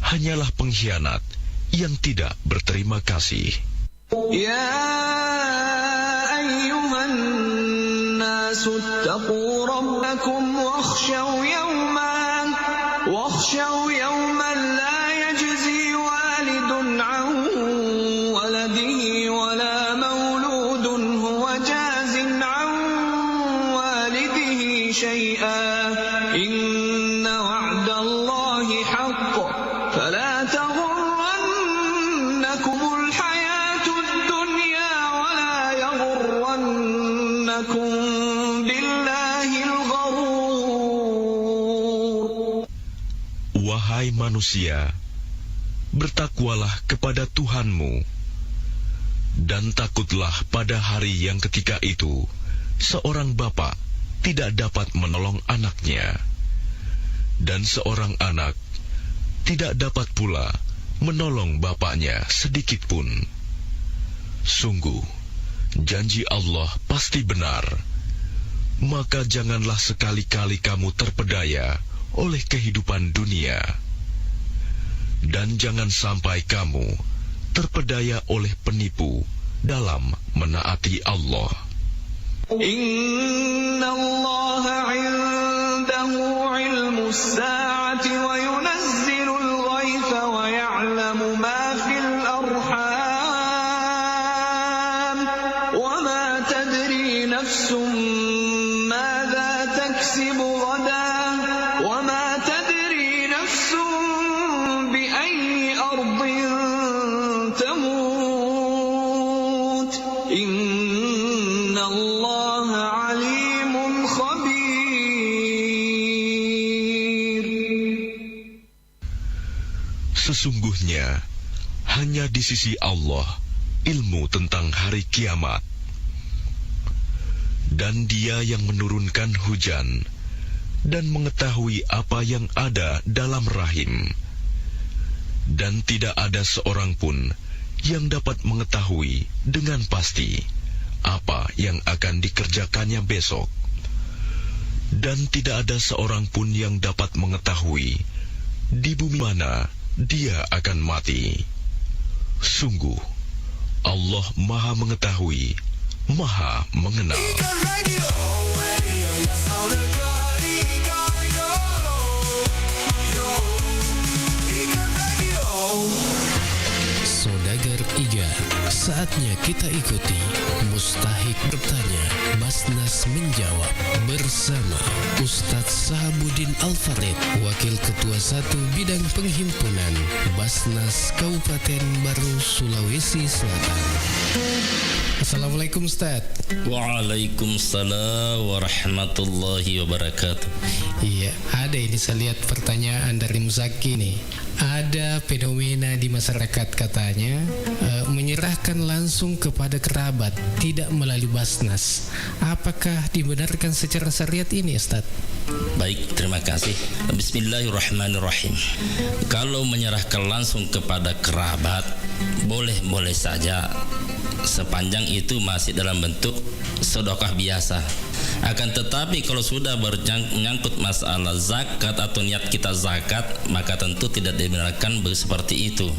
hanyalah pengkhianat yang tidak berterima kasih. Ya ayyuhan nasu ittaqu rabbakum wakhshaw yawman la yajzi walidun an waladihi wala mauludun huwa jazin an walidihi shay'an inna wa'dallahi haqq fala taghurrannakumul hayatud dunya wala yaghurrannakum billahil gharur. Wahai manusia, bertakwalah kepada Tuhanmu, dan takutlah pada hari yang ketika itu seorang bapa tidak dapat menolong anaknya, dan seorang anak tidak dapat pula menolong bapaknya sedikit pun. Sungguh, janji Allah pasti benar, maka janganlah sekali-kali kamu terpedaya oleh kehidupan dunia, dan jangan sampai kamu terpedaya oleh penipu dalam menaati Allah. Inna Allah 'indahu 'ilmus sa'ati wa yunazzilul ghaitha wa ya'lamu ma fil arham wa ma tadri nafsum madza taksibu ghadan wa ma tadri nafsum bi ayyi ardin tamut. Inna Allah 'alimun khabir. Sesungguhnya hanya di sisi Allah ilmu tentang hari kiamat, dan Dia yang menurunkan hujan dan mengetahui apa yang ada dalam rahim, dan tidak ada seorang pun yang dapat mengetahui dengan pasti apa yang akan dikerjakannya besok, dan tidak ada seorang pun yang dapat mengetahui di bumi mana dia akan mati. Sungguh, Allah Maha Mengetahui, Maha Mengenal. Saudagar Iga, saatnya kita ikuti Mustahik Bertanya, Basnas Menjawab bersama Ustadz Sahabuddin Al-Farid, Wakil Ketua 1 Bidang Penghimpunan Basnas Kabupaten Baru, Sulawesi Selatan. Assalamualaikum Ustaz. Waalaikumsalam warahmatullahi wabarakatuh. Iya, ada ini saya lihat pertanyaan dari Muzaki nih. Ada fenomena di masyarakat katanya menyerahkan langsung kepada kerabat, tidak melalui Basnas. Apakah dibenarkan secara syariat ini, Ustaz? Baik, terima kasih. Bismillahirrahmanirrahim. Kalau menyerahkan langsung kepada kerabat, boleh-boleh saja, sepanjang itu masih dalam bentuk sedekah biasa. Akan tetapi kalau sudah menyangkut masalah zakat atau niat kita zakat, maka tentu tidak dibenarkan seperti itu.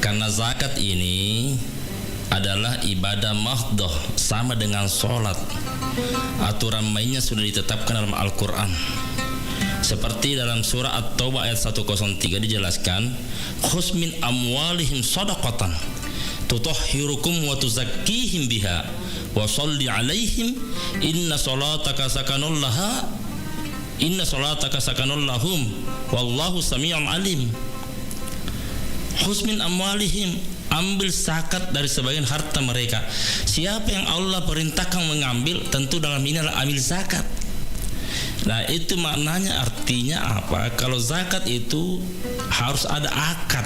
Karena zakat ini adalah ibadah mahdhah, sama dengan sholat. Aturan mainnya sudah ditetapkan dalam Al-Quran. Seperti dalam surah At-Taubah ayat 103 dijelaskan, khudz min amwalihim shadaqatan tutahhirukum wa tuzakkihim biha wa sholli alaihim inna salataka sakanul lahum wallahu sami'un alim. Khudz min amwalihim, ambil zakat dari sebagian harta mereka. Siapa yang Allah perintahkan mengambil, tentu dalam ini adalah ambil zakat. Nah, itu maknanya, artinya apa? Kalau zakat itu harus ada akad.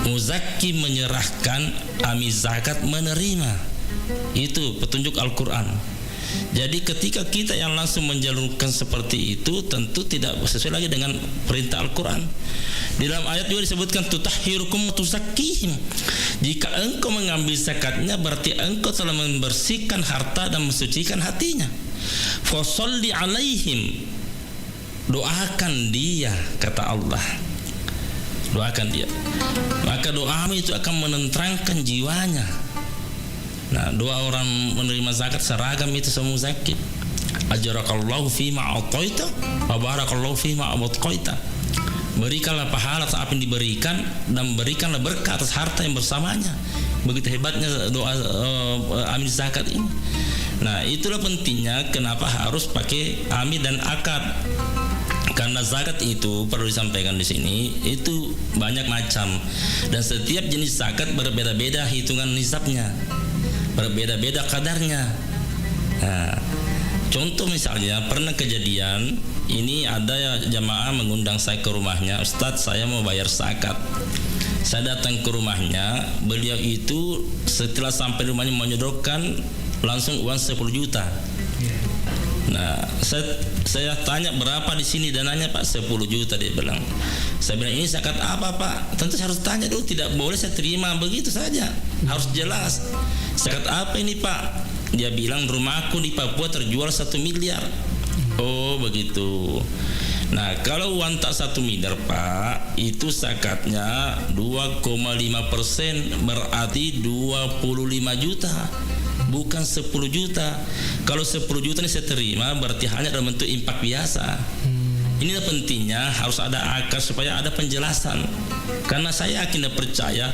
Muzakki menyerahkan, amil zakat menerima. Itu petunjuk Al-Quran. Jadi ketika kita yang langsung menjalurkan seperti itu, tentu tidak sesuai lagi dengan perintah Al-Quran. Di dalam ayat juga disebutkan tutahhirukum wa tuzakkihim. Jika engkau mengambil zakatnya, berarti engkau telah membersihkan harta dan mensucikan hatinya. Fa sholli alaihim, doakan dia, kata Allah. Doakan dia. Maka doamu itu akan menenteramkan jiwanya. Nah, doa orang menerima zakat seragam itu semua zakit. Ajarakallahu fima a'taita wa barakallahu fima abqaita. Berikanlah pahala atas apa yang diberikan dan berikanlah berkah atas harta yang bersamanya. Begitu hebatnya doa amil zakat ini. Nah, itulah pentingnya kenapa harus pakai amil dan akad. Karena zakat itu perlu disampaikan di sini itu banyak macam dan setiap jenis zakat berbeda-beda hitungan nisabnya, berbeda-beda kadarnya. Nah, contoh misalnya pernah kejadian ini ada jamaah mengundang saya ke rumahnya, Ustadz saya mau bayar zakat. Saya datang ke rumahnya, beliau itu setelah sampai rumahnya menyodorkan langsung uang 10 juta. Nah, saya tanya berapa di sini dananya Pak? 10 juta dia bilang. Saya bilang ini zakat apa Pak? Tentu saya harus tanya dulu, tidak boleh saya terima begitu saja. Harus jelas. Zakat apa ini Pak? Dia bilang rumahku di Papua terjual 1 miliar. Oh begitu. Nah, kalau uang tak 1 miliar Pak, itu zakatnya 2,5%, berarti 25 juta. Bukan 10 juta. Kalau 10 juta ini saya terima berarti hanya dalam bentuk impak biasa. Inilah pentingnya harus ada akad supaya ada penjelasan. Karena saya yakin dan percaya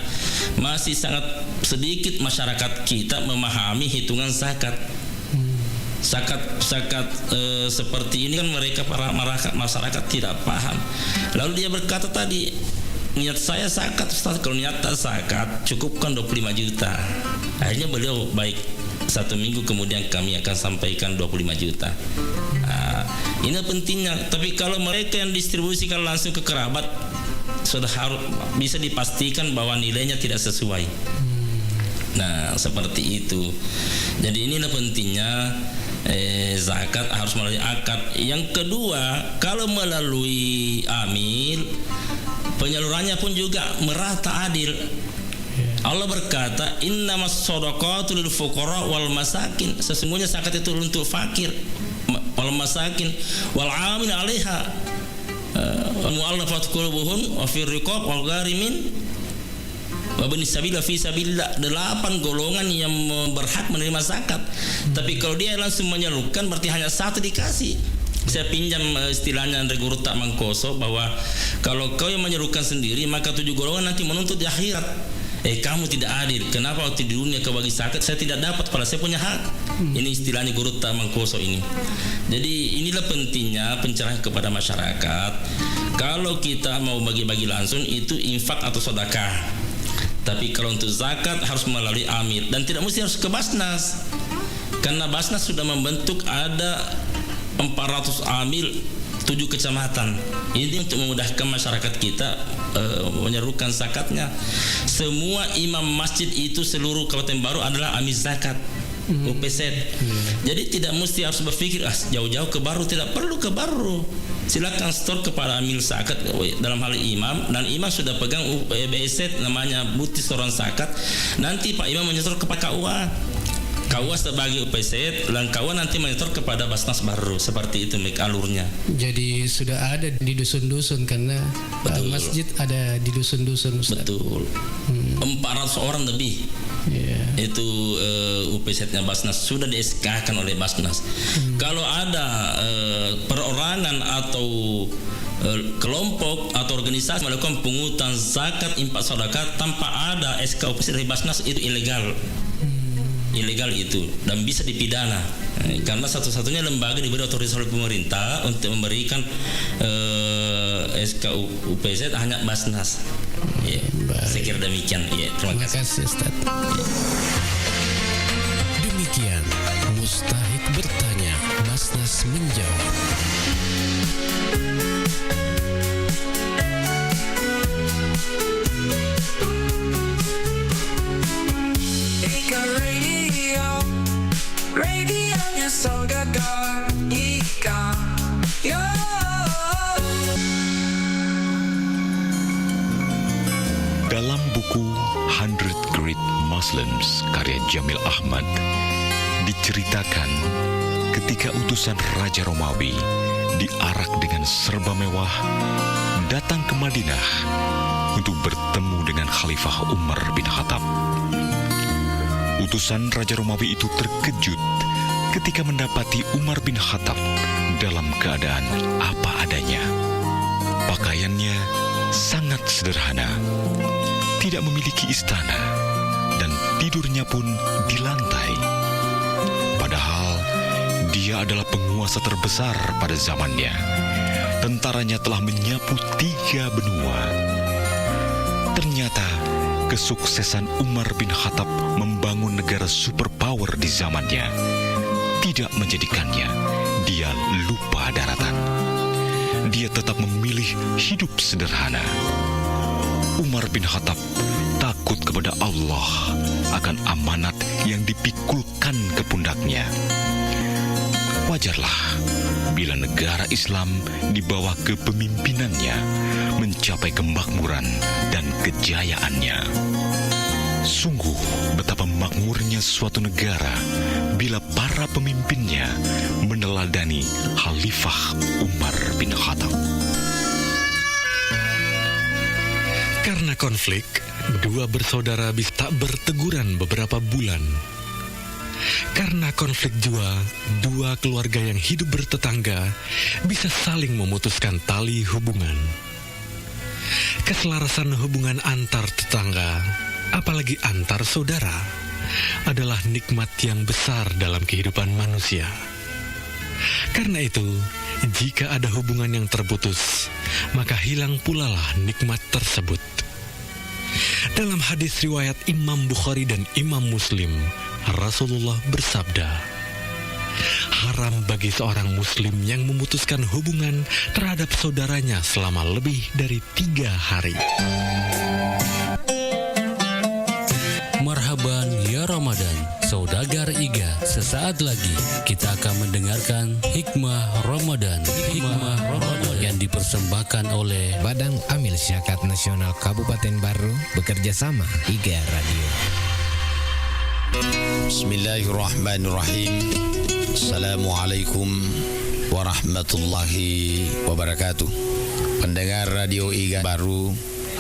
masih sangat sedikit masyarakat kita memahami hitungan zakat. Zakat seperti ini kan mereka para masyarakat tidak paham. Lalu dia berkata tadi, niat saya zakat Ustaz, kalau niat tak zakat cukupkan 25 juta. Akhirnya beliau baik, 1 minggu kemudian kami akan sampaikan 25 juta. Nah, ini pentingnya. Tapi kalau mereka yang distribusikan langsung ke kerabat, sudah harus bisa dipastikan bahwa nilainya tidak sesuai. Nah, seperti itu. Jadi inilah pentingnya zakat harus melalui akad. Yang kedua, kalau melalui amil, penyalurannya pun juga merata adil. Allah berkata, innamas shadaqatu lil fuqara wal masakin. Sesungguhnya zakat itu untuk fakir, wal masakin, wal 'amil 'alaiha, wal mu'allafat qulubuhum wa fir riqab wal gharimin wa bin sabila fi sabilillah. 8 golongan yang berhak menerima zakat. Tapi kalau dia langsung menyalurkan berarti hanya 1 dikasih. Saya pinjam istilahnya dari Guru Tak Mangkoso bahwa kalau kau yang menyalurkan sendiri maka 7 golongan nanti menuntut di akhirat. Kamu tidak adil. Kenapa waktu di dunia kau bagi zakat saya tidak dapat padahal saya punya hak. Ini istilahnya Guru Tak Mangkoso ini. Jadi inilah pentingnya pencerahan kepada masyarakat. Kalau kita mau bagi-bagi langsung itu infak atau sedekah. Tapi kalau untuk zakat harus melalui amil dan tidak mesti harus ke Basnas. Karena Basnas sudah membentuk ada 400 amil 7 kecamatan. Ini untuk memudahkan masyarakat kita menyalurkan zakatnya. Semua imam masjid itu seluruh Kabupaten Baru adalah amil zakat UPZ. Jadi tidak mesti harus berpikir jauh-jauh ke Baru, tidak perlu ke Baru. Silakan store kepada amil zakat dalam hal imam, dan imam sudah pegang BZ namanya bukti setoran zakat. Nanti Pak Imam menyetor kepada KUA. KUA sebagai UPZ dan KUA nanti menyetor kepada Basnas Baru. Seperti itu alurnya. Jadi sudah ada di dusun-dusun karena masjid ada di dusun-dusun Ustaz. Betul. 400 orang lebih. Itu UPZ-nya Basnas sudah di-SK-kan oleh Basnas. Kalau ada perorangan atau kelompok atau organisasi melakukan pungutan zakat infak sedekah tanpa ada SK UPZ dari Basnas, itu ilegal. Ilegal itu dan bisa dipidana karena satu-satunya lembaga diberi otoritas oleh pemerintah untuk memberikan SK UPZ hanya Basnas. Saya kira demikian. Terima kasih Ustaz. Demikian Mustahik bertanya, Basnas menjawab. Radionya Sogagar Ika Yo. Dalam buku 100 Great Muslims karya Jamil Ahmad diceritakan ketika utusan Raja Romawi diarak dengan serba mewah datang ke Madinah untuk bertemu dengan Khalifah Umar bin Khattab. Utusan Raja Romawi itu terkejut ketika mendapati Umar bin Khattab dalam keadaan apa adanya. Pakaiannya sangat sederhana, tidak memiliki istana, dan tidurnya pun di lantai. Padahal dia adalah penguasa terbesar pada zamannya. Tentaranya telah menyapu 3 benua. Ternyata kesuksesan Umar bin Khattab membangun negara superpower di zamannya tidak menjadikannya dia lupa daratan. Dia tetap memilih hidup sederhana. Umar bin Khattab takut kepada Allah akan amanat yang dipikulkan ke pundaknya. Wajarlah bila negara Islam di bawah kepemimpinannya mencapai kemakmuran dan kejayaannya. Sungguh betapa makmurnya suatu negara bila para pemimpinnya meneladani Khalifah Umar bin Khattab. Karena konflik, dua bersaudara bisa tak berteguran beberapa bulan. Karena konflik jua, dua keluarga yang hidup bertetangga bisa saling memutuskan tali hubungan. Keselarasan hubungan antar tetangga, apalagi antar saudara, adalah nikmat yang besar dalam kehidupan manusia. Karena itu, jika ada hubungan yang terputus, maka hilang pula lah nikmat tersebut. Dalam hadis riwayat Imam Bukhari dan Imam Muslim, Rasulullah bersabda, haram bagi seorang muslim yang memutuskan hubungan terhadap saudaranya selama lebih dari 3 hari. Marhaban ya Ramadan, saudagar Iga. Sesaat lagi kita akan mendengarkan Hikmah Ramadan. Hikmah Ramadan yang dipersembahkan oleh Badan Amil Zakat Nasional Kabupaten Baru bekerja sama Iga Radio. Bismillahirrahmanirrahim. Assalamualaikum warahmatullahi wabarakatuh. Pendengar Radio Iga Baru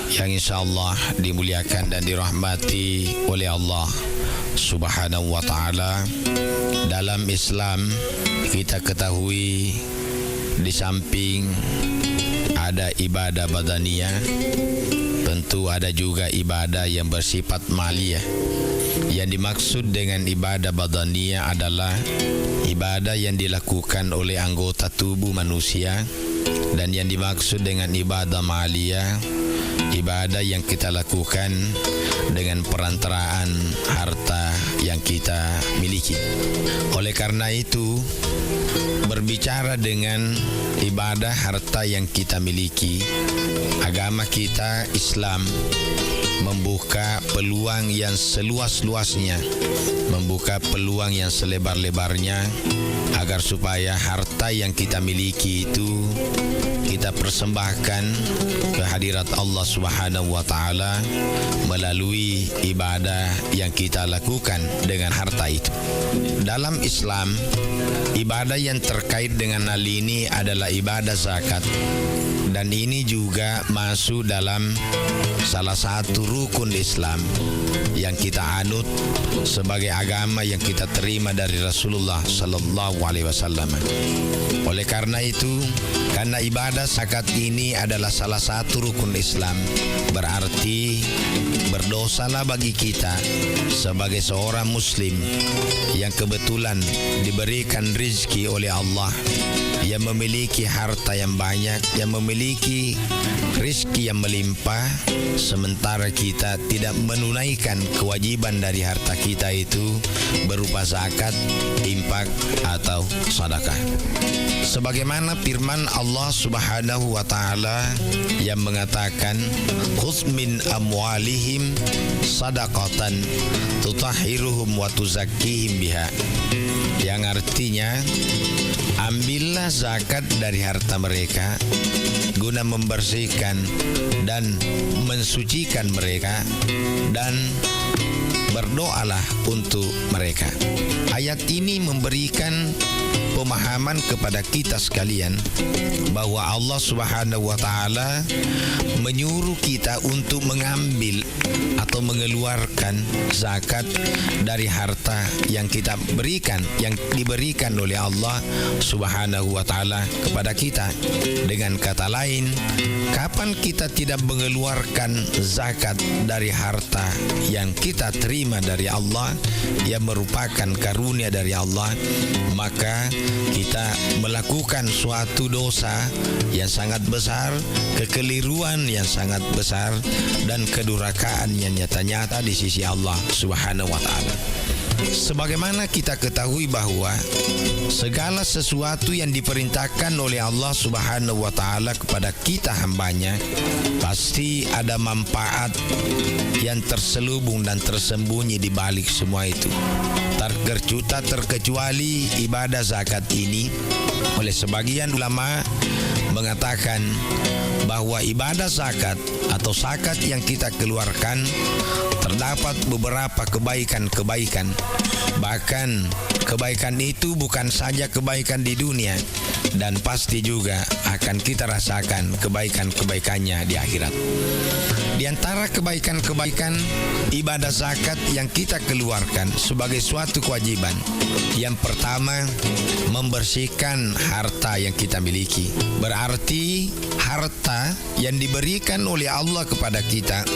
yang insya Allah dimuliakan dan dirahmati oleh Allah Subhanahu wa ta'ala. Dalam Islam kita ketahui di samping ada ibadah badaniyah, tentu ada juga ibadah yang bersifat maliyah. Yang dimaksud dengan ibadah badaniyah adalah ibadah yang dilakukan oleh anggota tubuh manusia, dan yang dimaksud dengan ibadah maliyah, ibadah yang kita lakukan dengan perantaraan harta yang kita miliki. Oleh karena itu, berbicara dengan ibadah harta yang kita miliki, agama kita Islam membuka peluang yang seluas-luasnya, membuka peluang yang selebar-lebarnya agar supaya harta yang kita miliki itu kita persembahkan ke hadirat Allah Subhanahu wa ta'ala melalui ibadah yang kita lakukan dengan harta itu. Dalam Islam, ibadah yang terkait dengan hal ini adalah ibadah zakat, dan ini juga masuk dalam salah satu rukun Islam yang kita anut sebagai agama yang kita terima dari Rasulullah sallallahu alaihi wasallam. Oleh karena itu, karena ibadah zakat ini adalah salah satu rukun Islam, berarti berdosalah bagi kita sebagai seorang muslim yang kebetulan diberikan rezeki oleh Allah, yang memiliki harta yang banyak, yang memiliki rezeki yang melimpah, sementara kita tidak menunaikan kewajiban dari harta kita itu berupa zakat, infak atau sedekah. Sebagaimana firman Allah Subhanahu wa ta'ala yang mengatakan, khudz min amwalihim sadaqatan tutahhiruhum wa tuzakkihim biha, yang artinya ambillah zakat dari harta mereka guna membersihkan dan mensucikan mereka, dan berdoalah untuk mereka. Ayat ini memberikan pemahaman kepada kita sekalian bahwa Allah Subhanahu wa taala menyuruh kita untuk mengambil atau mengeluarkan zakat dari harta yang kita berikan, yang diberikan oleh Allah Subhanahu wa taala kepada kita. Dengan kata lain, kapan kita tidak mengeluarkan zakat dari harta yang kita terima dari Allah, yang merupakan karunia dari Allah, maka kita melakukan suatu dosa yang sangat besar, kekeliruan yang sangat besar, dan kedurhakaan yang nyata-nyata di sisi Allah Subhanahu wa taala. Sebagaimana kita ketahui bahwa segala sesuatu yang diperintahkan oleh Allah Subhanahu wa taala kepada kita hambanya, pasti ada manfaat yang terselubung dan tersembunyi di balik semua itu. Terkecuali ibadah zakat ini, oleh sebagian ulama mengatakan bahwa ibadah zakat atau zakat yang kita keluarkan terdapat beberapa kebaikan-kebaikan. Bahkan kebaikan itu bukan saja kebaikan di dunia, dan pasti juga akan kita rasakan kebaikan-kebaikannya di akhirat. Di antara kebaikan-kebaikan ibadah zakat yang kita keluarkan sebagai suatu kewajiban, yang pertama, membersihkan harta yang kita miliki. Berarti harta yang diberikan oleh Allah kepada kita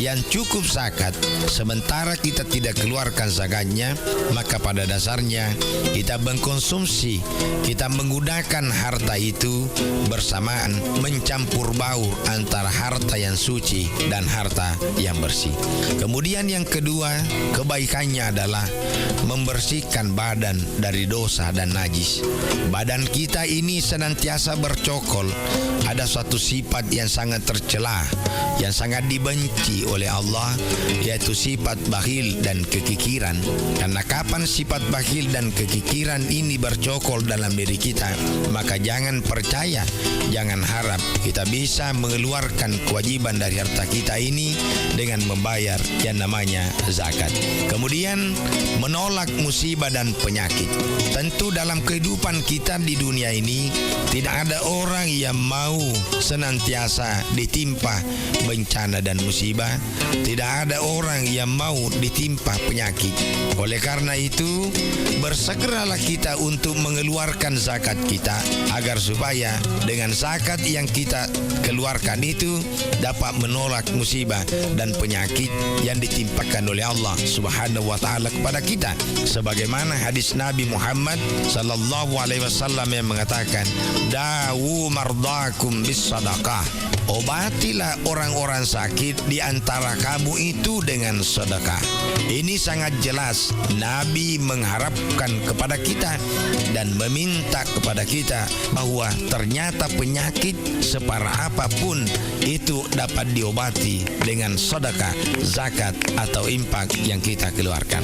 yang cukup zakat, sementara kita tidak keluarkan zakatnya, maka pada dasarnya kita mengkonsumsi, kita menggunakan harta itu bersamaan, mencampur baur antara harta yang suci dan harta yang bersih. Kemudian yang kedua, kebaikannya adalah membersihkan badan dari dosa dan najis. Badan kita ini senantiasa bercokol. Ada suatu sifat yang sangat tercela, yang sangat dibenci oleh Allah, yaitu sifat bakhil dan kekikiran. Karena kapan sifat bakhil dan kekikiran ini bercokol dalam diri kita, maka jangan percaya, jangan harap kita bisa mengeluarkan kewajiban dari harta kita ini dengan membayar yang namanya zakat. Kemudian menolak musibah dan penyakit. Tentu dalam kehidupan kita di dunia ini tidak ada orang yang mau senantiasa ditimpa bencana dan musibah. Tidak ada orang yang mau ditimpa penyakit. Oleh karena itu, bersegeralah kita untuk mengeluarkan zakat kita, agar supaya dengan zakat yang kita keluarkan itu dapat menolak musibah dan penyakit yang ditimpakan oleh Allah Subhanahu wa taala kepada kita. Sebagaimana hadis Nabi Muhammad sallallahu alaihi wasallam yang mengatakan, "Dawu mardakum bis sadaqah." Obatilah orang-orang sakit di antara kamu itu dengan sedekah. Ini sangat jelas Nabi mengharapkan kepada kita dan meminta kepada kita bahwa ternyata penyakit separah apapun itu dapat diobati dengan sedekah, zakat atau infak yang kita keluarkan.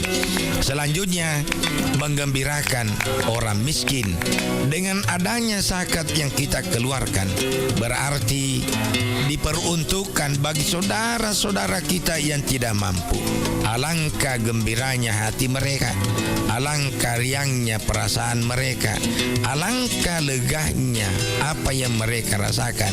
Selanjutnya, menggembirakan orang miskin. Dengan adanya zakat yang kita keluarkan, berarti diperuntukkan bagi saudara-saudara kita yang tidak mampu. Alangkah gembiranya hati mereka, alangkah riangnya perasaan mereka, alangkah legahnya apa yang mereka rasakan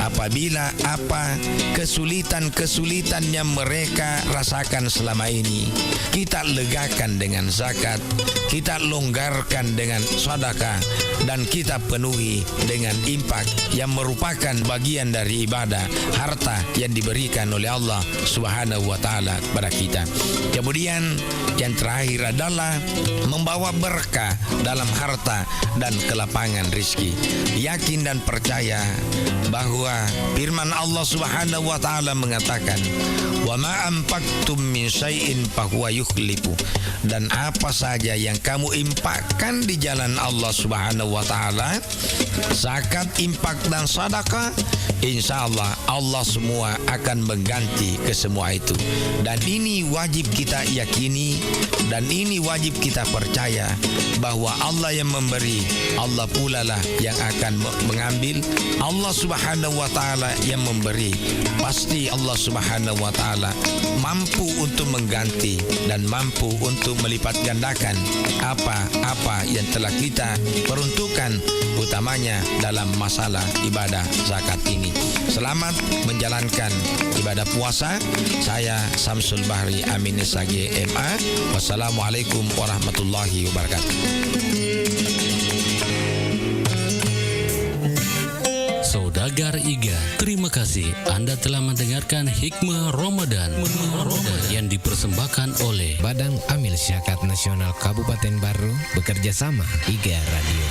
apabila apa kesulitan-kesulitan yang mereka rasakan selama ini kita legakan dengan zakat, kita longgarkan dengan sedekah, dan kita penuhi dengan infak yang merupakan bagian dari ibadah harta yang diberikan oleh Allah Subhanahu wa taala kepada kita. Kemudian yang terakhir adalah membawa berkah dalam harta dan kelapangan rizki. Yakin dan percaya bahwa firman Allah Subhanahu wa taala mengatakan, "Wa ma anfaqtum min syai'in fahuwa yukhlifu." Dan apa saja yang kamu infakkan di jalan Allah Subhanahu wa taala, zakat, infak dan sedekah, insya Allah Allah semua akan mengganti ke semua itu. Dan ini wajib kita yakini, dan ini wajib kita percaya bahwa Allah yang memberi, Allah pula lah yang akan mengambil. Allah Subhanahu wa Ta'ala yang memberi, pasti Allah Subhanahu wa Ta'ala mampu untuk mengganti dan mampu untuk melipat gandakan apa yang telah kita peruntukkan, utamanya dalam masalah ibadah zakat ini. Selamat menjalankan ibadah puasa. Saya Samsul Bahri Amin SAG MA. Wassalamualaikum warahmatullahi wabarakatuh. Saudagar Iga, terima kasih Anda telah mendengarkan Hikmah Ramadan yang dipersembahkan oleh Badan Amil Zakat Nasional Kabupaten Baru bekerja sama Iga Radio.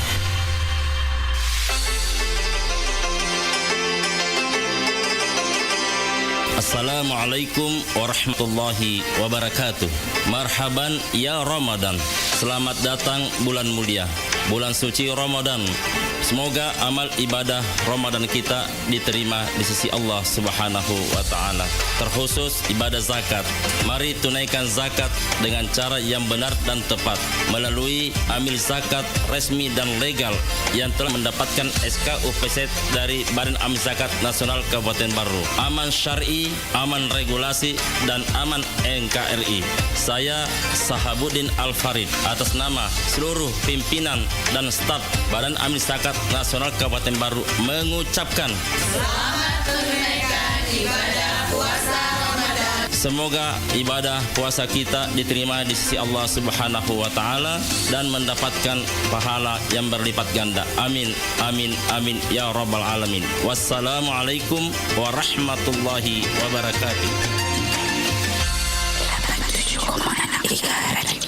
Assalamualaikum warahmatullahi wabarakatuh. Marhaban ya Ramadan. Selamat datang bulan mulia, bulan suci Ramadan. Semoga amal ibadah Ramadan kita diterima di sisi Allah Subhanahu wa Ta'ala. Terkhusus ibadah zakat. Mari tunaikan zakat dengan cara yang benar dan tepat melalui amil zakat resmi dan legal yang telah mendapatkan SK UPZ dari Badan Amil Zakat Nasional Kabupaten Baru. Aman syar'i, aman regulasi, dan aman NKRI. Saya Sahabuddin Al-Farid atas nama seluruh pimpinan dan staf Badan Amil Zakat Nasional Kabupaten Baru mengucapkan selamat menunaikan ibadah puasa Ramadan. Semoga ibadah puasa kita diterima di sisi Allah Subhanahu wa Ta'ala dan mendapatkan pahala yang berlipat ganda. Amin, amin, amin ya Rabbal Alamin. Wassalamualaikum warahmatullahi wabarakatuh.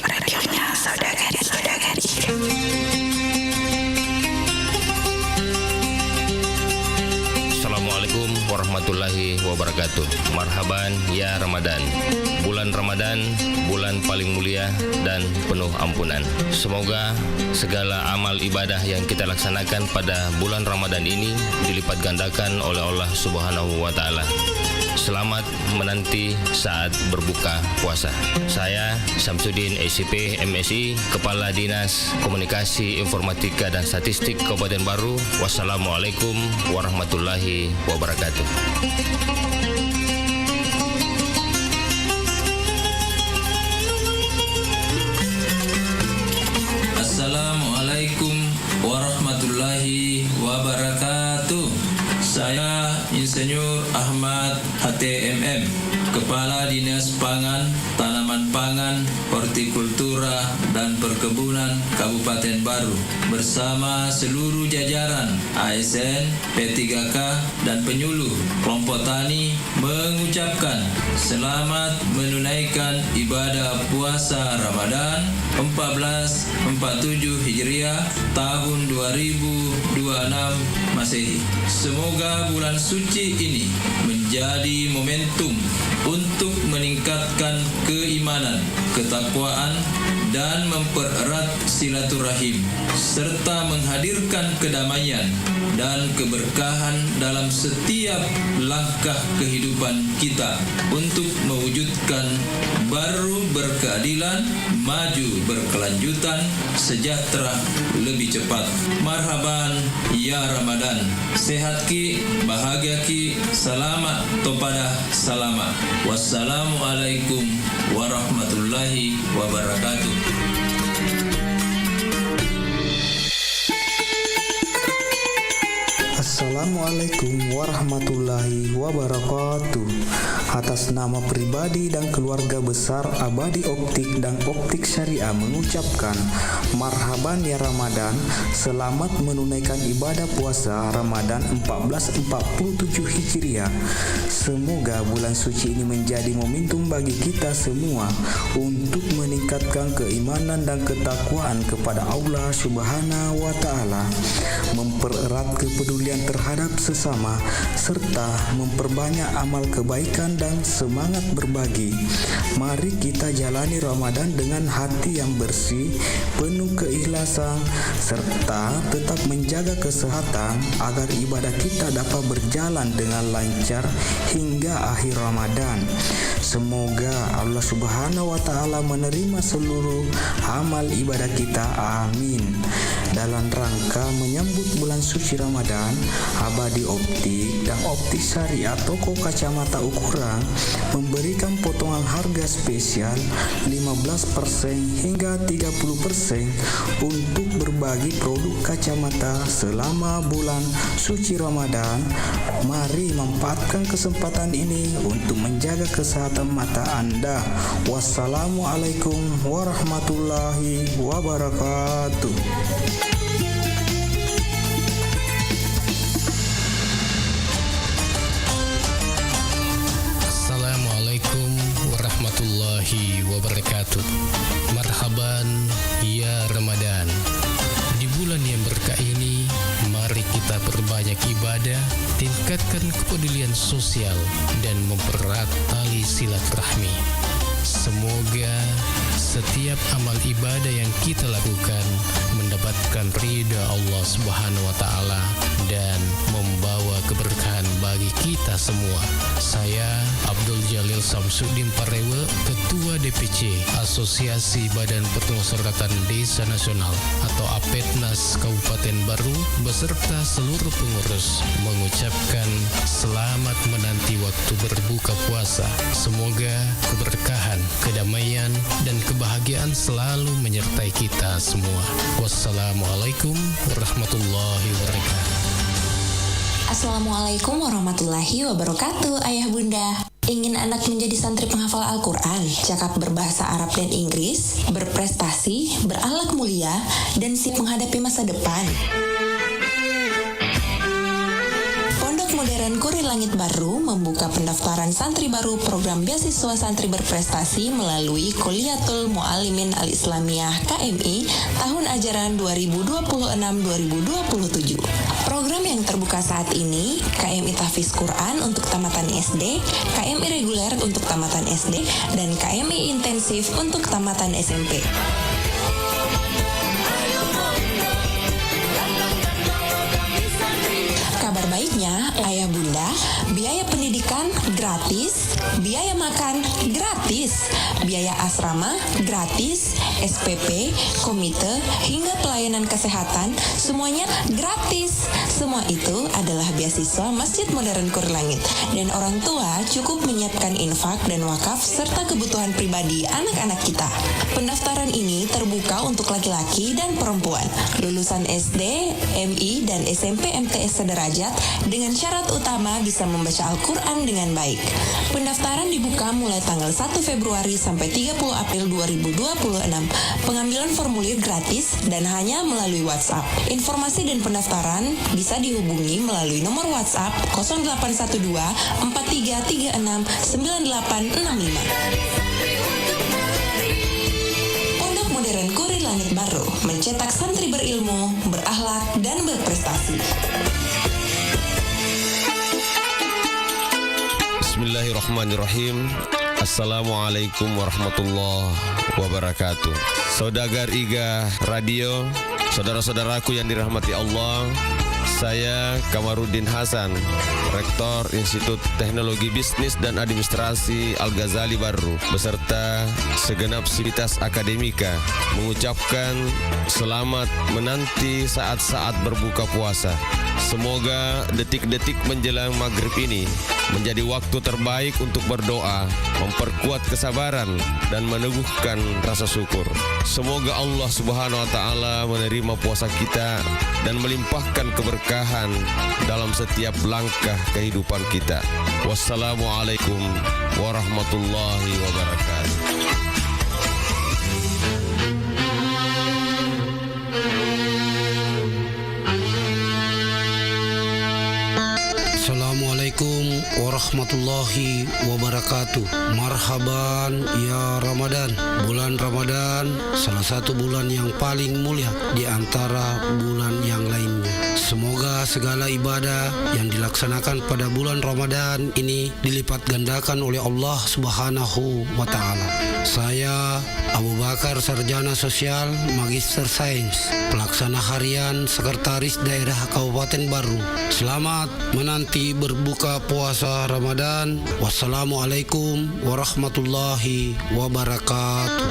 Radionya Saudagar. Assalamualaikum warahmatullahi wabarakatuh. Marhaban ya Ramadan. Bulan Ramadan, bulan paling mulia dan penuh ampunan. Semoga segala amal ibadah yang kita laksanakan pada bulan Ramadan ini dilipat gandakan oleh Allah Subhanahu wa Ta'ala. Selamat menanti saat berbuka puasa. Saya Samsudin SCP MSI, Kepala Dinas Komunikasi Informatika dan Statistik Kabupaten Baru. Wassalamualaikum warahmatullahi wabarakatuh. Assalamualaikum warahmatullahi wabarakatuh. Saya Insinyur Ahmad HTMM, Kepala Dinas Pangan, Tanaman Pangan, Hortikultura dan Perkebunan Kabupaten Baru bersama seluruh jajaran ASN, P3K dan penyuluh kelompok tani mengucapkan selamat menunaikan ibadah puasa Ramadan 1447 Hijriah tahun 2026 Masehi. Semoga bulan suci ini menjadi momentum untuk meningkatkan keimanan, ketakwaan, dan mempererat silaturahim serta menghadirkan kedamaian dan keberkahan dalam setiap langkah kehidupan kita untuk mewujudkan baru berkeadilan, maju berkelanjutan, sejahtera lebih cepat. Marhaban ya Ramadan. Sehat ki, bahagia ki, selamat topada selamat. Wassalamualaikum warahmatullahi wabarakatuh. Assalamualaikum warahmatullahi wabarakatuh. Atas nama pribadi dan keluarga besar Abadi Optik dan Optik Syariah mengucapkan marhaban ya Ramadan. Selamat menunaikan ibadah puasa Ramadan 1447 Hijriah. Semoga bulan suci ini menjadi momentum bagi kita semua untuk meningkatkan keimanan dan ketakwaan kepada Allah Subhanahu wa Ta'ala, mempererat kepedulian terhadap terhadap sesama, serta memperbanyak amal kebaikan dan semangat berbagi. Mari kita jalani Ramadan dengan hati yang bersih, penuh keikhlasan, serta tetap menjaga kesehatan agar ibadah kita dapat berjalan dengan lancar hingga akhir Ramadan. Semoga Allah Subhanahu wa Ta'ala menerima seluruh amal ibadah kita. Amin. Dalam rangka menyambut bulan suci Ramadan, Abadi Optik dan Optik Syariah Toko Kacamata Ukuran memberikan potongan harga spesial 15% hingga 30% untuk berbagi produk kacamata selama bulan suci Ramadan. Mari manfaatkan kesempatan ini untuk menjaga kesehatan mata Anda. Wassalamualaikum warahmatullahi wabarakatuh. Assalamualaikum warahmatullahi wabarakatuh. Marhaban ya Ramadan. Di bulan yang berkah ini, mari kita perbanyak ibadah, tingkatkan kepedulian sosial, dan mempererat tali silaturahmi. Semoga setiap amal ibadah yang kita lakukan mendapatkan ridha Allah Subhanahu wa Ta'ala dan membawa keberkahan bagi kita semua. Saya Abdul Jalil Samsudin Parewe, Ketua DPC Asosiasi Badan Permusyawaratan Desa Nasional atau APEDNAS Kabupaten Baru beserta seluruh pengurus mengucapkan selamat menanti waktu berbuka puasa. Semoga keberkahan, kedamaian, dan kebahagiaan selalu menyertai kita semua. Wassalamualaikum warahmatullahi wabarakatuh. Assalamualaikum warahmatullahi wabarakatuh. Ayah bunda, ingin anak menjadi santri penghafal Al-Quran, cakap berbahasa Arab dan Inggris, berprestasi, berakhlak mulia, dan siap menghadapi masa depan? Modern Kurir Langit Baru membuka pendaftaran santri baru program beasiswa santri berprestasi melalui Kuliatul Muallimin Al-Islamiyah KMI tahun ajaran 2026-2027. Program yang terbuka saat ini KMI Tahfiz Quran untuk tamatan SD, KMI reguler untuk tamatan SD, dan KMI intensif untuk tamatan SMP. Kabar baiknya, ayah bunda, biaya pendidikan gratis, biaya makan gratis, biaya asrama gratis, SPP, komite, hingga pelayanan kesehatan, semuanya gratis. Semua itu adalah beasiswa Masjid Modern Kurir Langit, dan orang tua cukup menyiapkan infak dan wakaf serta kebutuhan pribadi anak-anak kita. Pendaftaran ini terbuka untuk laki-laki dan perempuan, lulusan SD, MI, dan SMP MTS sederajat dengan syarat utama bisa membaca Al-Quran dengan baik. Pendaftaran dibuka mulai tanggal 1 Februari sampai 30 April 2026. Pengambilan formulir gratis dan hanya melalui WhatsApp. Informasi dan pendaftaran bisa dihubungi melalui nomor WhatsApp 0812 4336 9865. Pondok Modern Kurir Langit Baru mencetak santri berilmu, berakhlak, dan berprestasi. Bismillahirrahmanirrahim. Assalamualaikum warahmatullahi wabarakatuh. Saudagar Iga Radio, saudara-saudaraku yang dirahmati Allah, saya Kamarudin Hasan, Rektor Institut Teknologi Bisnis dan Administrasi Al-Ghazali Baru, beserta segenap sivitas akademika, mengucapkan selamat menanti saat-saat berbuka puasa. Semoga detik-detik menjelang maghrib ini menjadi waktu terbaik untuk berdoa, memperkuat kesabaran, dan meneguhkan rasa syukur. Semoga Allah Subhanahu wa Ta'ala menerima puasa kita dan melimpahkan keberkahan dalam setiap langkah kehidupan kita. Wassalamualaikum warahmatullahi wabarakatuh. Assalamualaikum warahmatullahi wabarakatuh. Marhaban ya Ramadan. Bulan Ramadan salah satu bulan yang paling mulia di antara bulan yang lainnya. Semoga segala ibadah yang dilaksanakan pada bulan Ramadan ini dilipat gandakan oleh Allah Subhanahu wa Ta'ala. Saya Abu Bakar, Sarjana Sosial, Magister Sains, Pelaksana Harian Sekretaris Daerah Kabupaten Baru. Selamat menanti berbuka puasa Ramadan. Wassalamualaikum warahmatullahi wabarakatuh.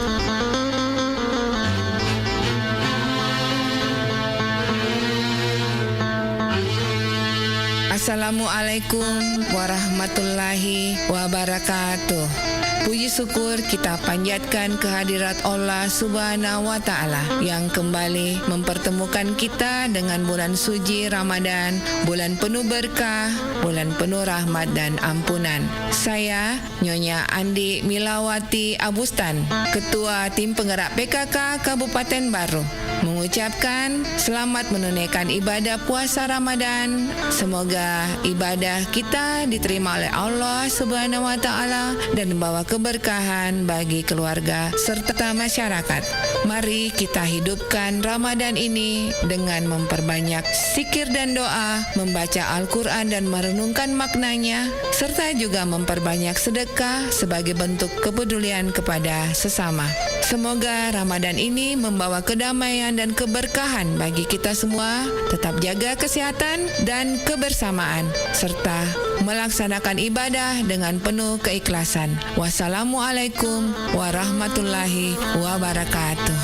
Assalamualaikum warahmatullahi wabarakatuh. Puji syukur kita panjatkan kehadirat Allah Subhanahu wa Ta'ala yang kembali mempertemukan kita dengan bulan suci Ramadan, bulan penuh berkah, bulan penuh rahmat dan ampunan. Saya Nyonya Andi Milawati Abustan, Ketua Tim Penggerak PKK Kabupaten Baru, mengucapkan selamat menunaikan ibadah puasa Ramadan. Semoga ibadah kita diterima oleh Allah Subhanahu wa Ta'ala dan membawa keberkahan bagi keluarga serta masyarakat. Mari kita hidupkan Ramadan ini dengan memperbanyak zikir dan doa, membaca Al-Quran dan merenungkan maknanya, serta juga memperbanyak sedekah sebagai bentuk kepedulian kepada sesama. Semoga Ramadan ini membawa kedamaian dan keberkahan bagi kita semua. Tetap jaga kesehatan dan kebersamaan, serta melaksanakan ibadah dengan penuh keikhlasan. Wassalamualaikum warahmatullahi wabarakatuh.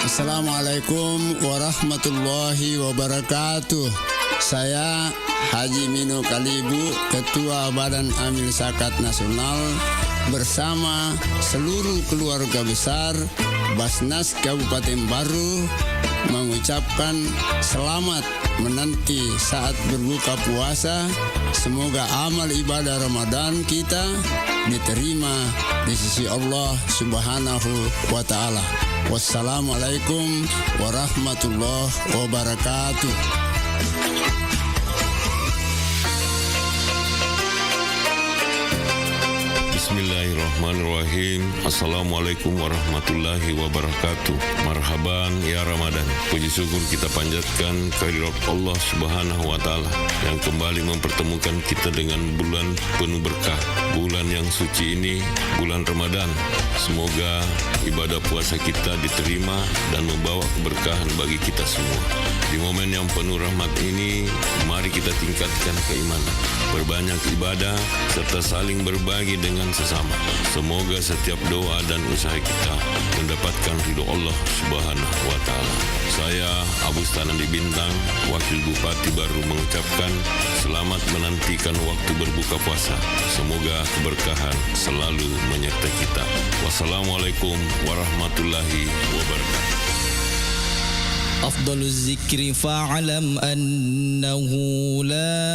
Assalamualaikum warahmatullahi wabarakatuh. Saya Haji Mino Kalibu, Ketua Badan Amil Zakat Nasional, bersama seluruh keluarga besar Basnas Kabupaten Baru mengucapkan selamat menanti saat berbuka puasa. Semoga amal ibadah Ramadan kita diterima di sisi Allah Subhanahu wa Ta'ala. Wassalamualaikum warahmatullahi wabarakatuh. Bismillahirrahmanirrahim. Assalamualaikum warahmatullahi wabarakatuh. Marhaban ya Ramadan. Puji syukur kita panjatkan kehadirat Allah Subhanahu wa Ta'ala yang kembali mempertemukan kita dengan bulan penuh berkah, bulan yang suci ini, bulan Ramadan. Semoga ibadah puasa kita diterima dan membawa keberkahan bagi kita semua. Di momen yang penuh rahmat ini, mari kita tingkatkan keimanan, berbanyak ibadah, serta saling berbagi dengan sesama. Semoga setiap doa dan usaha kita mendapatkan ridho Allah Subhanahu wa Ta'ala. Saya Abustan Andi Bintang, Wakil Bupati Baru, mengucapkan selamat menantikan waktu berbuka puasa. Semoga keberkahan selalu menyertai kita. Wassalamualaikum warahmatullahi wabarakatuh. أفضل الذكر فاعلم أنه لا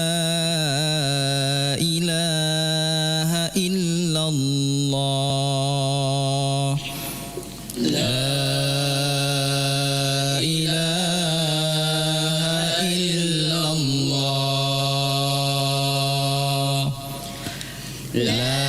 إله إلا الله لا إله إلا الله لا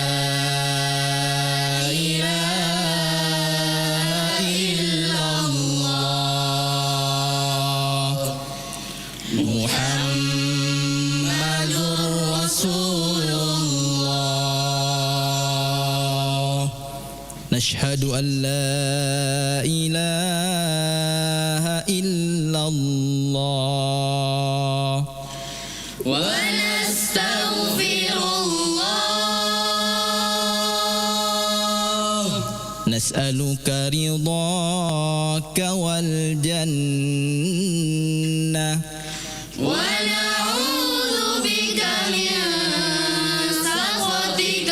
نشهد أن لا إله إلا الله ونستغفر الله نسألك رضاك والجنة ونعوذ بك من سخطك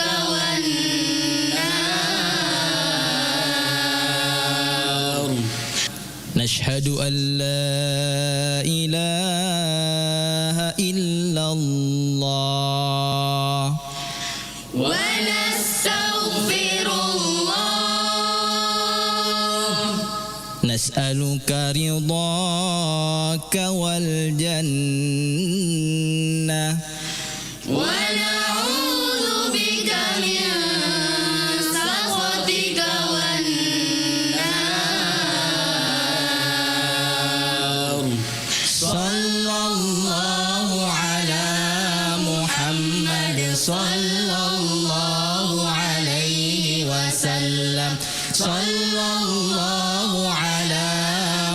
نشهد أن لا إله إلا الله ونستغفر الله نسألك رضاك والجنة ونعوذ بك من سخطك والنار sallallahu ala Muhammad sallallahu alaihi wasallam sallallahu ala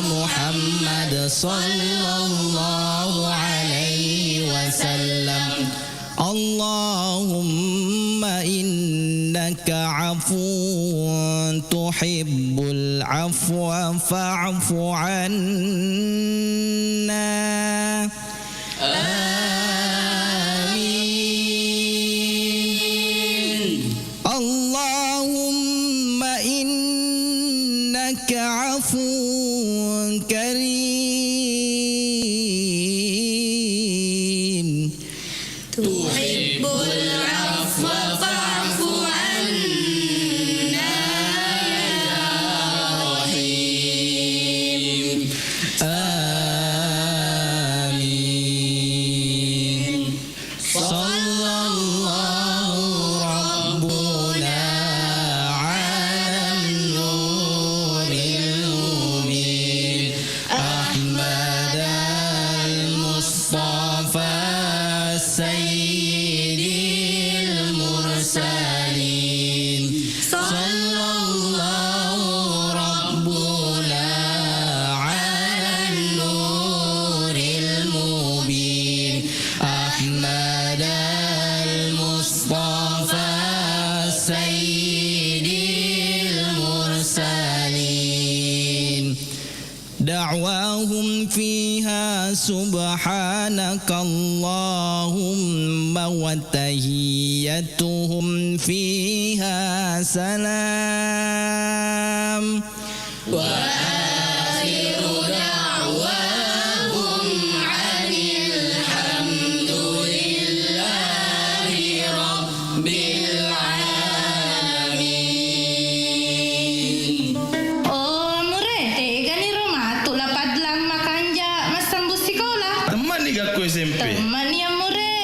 Muhammad sallallahu alaihi wasallam Allahumma innaka afuwun tuhibbul afwa fa'fu anna amin Allahumma innaka afuwun karim tuhibbul afwa fa'fu anna ya rahim amin sallallahu rabbuna ala nuril mumin Ahmad al-Mustafa sayyidil mursalin sallallahu rabbuna ala nuril mubin Ahmad al-Mustafa sayyidil mursalin دعواهم فيها سبحانك اللهم وتحيتهم فيها سلام وآخر دعواهم عن الحمد لله رب العالمين Oh, murete, gani rumah tu lapad lang makanja masambus sekolah. Teman ni aku SMP. Teman yang mure,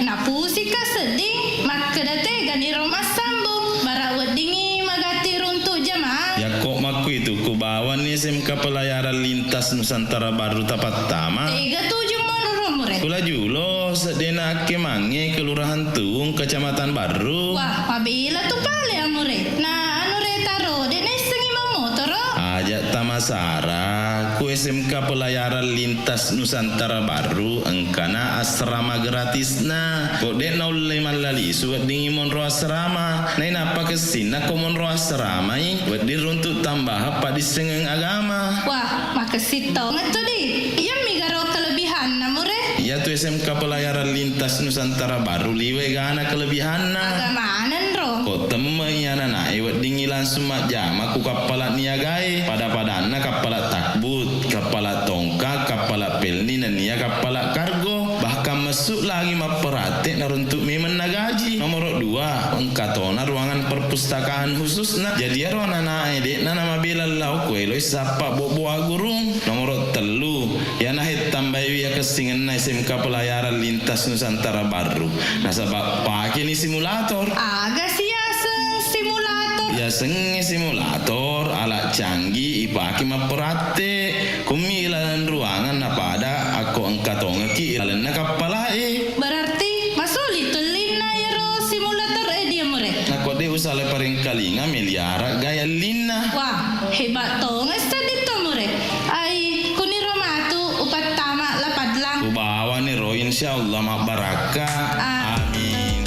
napusi ka seding, makadate gani rumah sambung, barawat dingi magati runtuh jamaah. Ya kok maku itu ku bawa ni SMK Pelayaran Lintas Nusantara Baru tapat tama. 37 mon mure. Kula julo sedena kemangi Kelurahan Tuung Kecamatan Baru. Wah, pabila tu pale yang mure. Nah, anu re taro, dene sengi motor. Ajak tamasara ku SMK Pelayaran Lintas Nusantara Baru engkana asrama gratisna. Kok dek na uleman lali suat dingi monro asrama. Nain apa kesina ko monro asrama buat diruntuk tambah apa di sengeng agama. Wah, makasito. Ngato di. Iya migaro kelebihan na mure. Ya tu SMK Pelayaran Lintas Nusantara Baru liwe gana kelebihanna. Agamanan ro. Kok temui anak iwat dingi langsung mak jama ku kapalat niagai. Pada-padana kapalat takbut, kapalat tongkak, kapalat pelni dan nia kapalat kargo. Bahkan masuk lagi maperatik naruntuk memen nagaji. Nomor 2, engkatona ruangan perpustakaan khusus na. Jadi aro anak edek na nama bila lau kue lo sapa bobo agurung. Nomor 3, ya nahit tambayu ya kesingan na SMK Pelayaran Lintas Nusantara Baru. Nah sebab pakai ni simulator. Agak siaseng simulator. Ya sengi simulator alat canggih ipaki maperate kumilan ruangan na pada aku engkatonga ki ilan na kapalai. Berarti masuli tulin na yaro simulator dia mure. Nah kode usale paring kalinga miliara gaya lina. Wah, hebat to ngestadi to mure. Ai kuniro matu upat tama lapad lang. Kubawa ni ro insyaallah mak baraka. Amin.